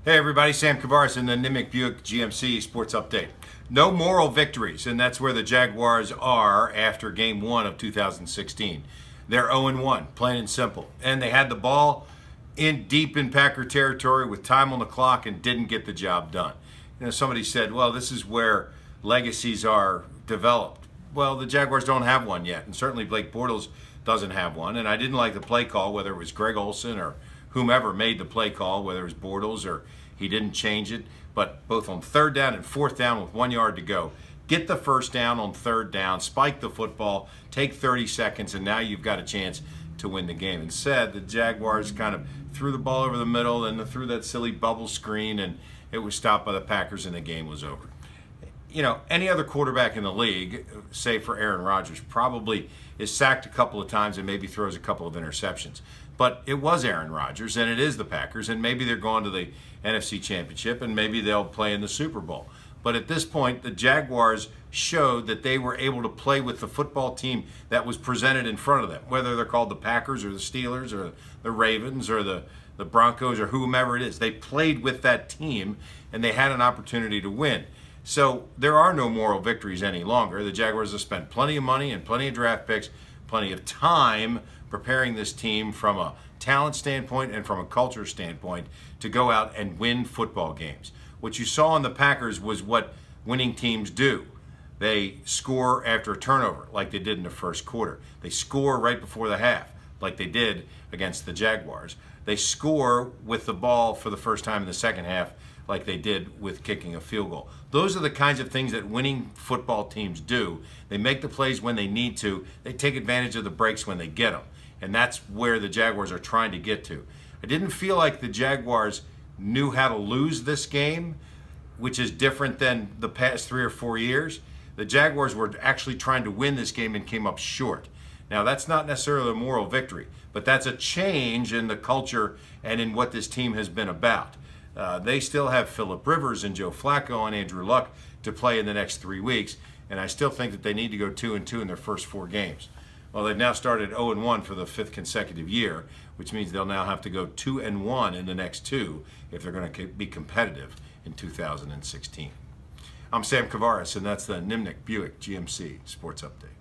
Hey everybody, Sam Kavaris in the Nimnicht Buick GMC Sports Update. No moral victories, and that's where the Jaguars are after Game 1 of 2016. They're 0-1, plain and simple. And they had the ball deep in Packer territory with time on the clock and didn't get the job done. Somebody said, well, this is where legacies are developed. Well, the Jaguars don't have one yet, and certainly Blake Bortles doesn't have one. And I didn't like the play call, whether it was Greg Olsen or whomever made the play call, whether it was Bortles or he didn't change it. But both on third down and fourth down with 1 yard to go, get the first down on third down, spike the football, take 30 seconds, and now you've got a chance to win the game. Instead, the Jaguars kind of threw the ball over the middle and threw that silly bubble screen, and it was stopped by the Packers, and the game was over. Any other quarterback in the league, say for Aaron Rodgers, probably is sacked a couple of times and maybe throws a couple of interceptions. But it was Aaron Rodgers, and it is the Packers, and maybe they're going to the NFC Championship, and maybe they'll play in the Super Bowl. But at this point, the Jaguars showed that they were able to play with the football team that was presented in front of them, whether they're called the Packers or the Steelers or the Ravens or the Broncos or whomever it is. They played with that team, and they had an opportunity to win. So there are no moral victories any longer. The Jaguars have spent plenty of money and plenty of draft picks, plenty of time preparing this team from a talent standpoint and from a culture standpoint to go out and win football games. What you saw in the Packers was what winning teams do. They score after a turnover, like they did in the first quarter. They score right before the half, like they did against the Jaguars. They score with the ball for the first time in the second half, like they did with kicking a field goal. Those are the kinds of things that winning football teams do. They make the plays when they need to. They take advantage of the breaks when they get them. And that's where the Jaguars are trying to get to. I didn't feel like the Jaguars knew how to lose this game, which is different than the past 3 or 4 years. The Jaguars were actually trying to win this game and came up short. Now, that's not necessarily a moral victory, but that's a change in the culture and in what this team has been about. They still have Phillip Rivers and Joe Flacco and Andrew Luck to play in the next 3 weeks, and I still think that they need to go 2-2 in their first 4 games. Well, they've now started 0-1 for the 5th consecutive year, which means they'll now have to go 2-1 in the next 2 if they're going to be competitive in 2016. I'm Sam Kavaris, and that's the Nimnicht Buick GMC Sports Update.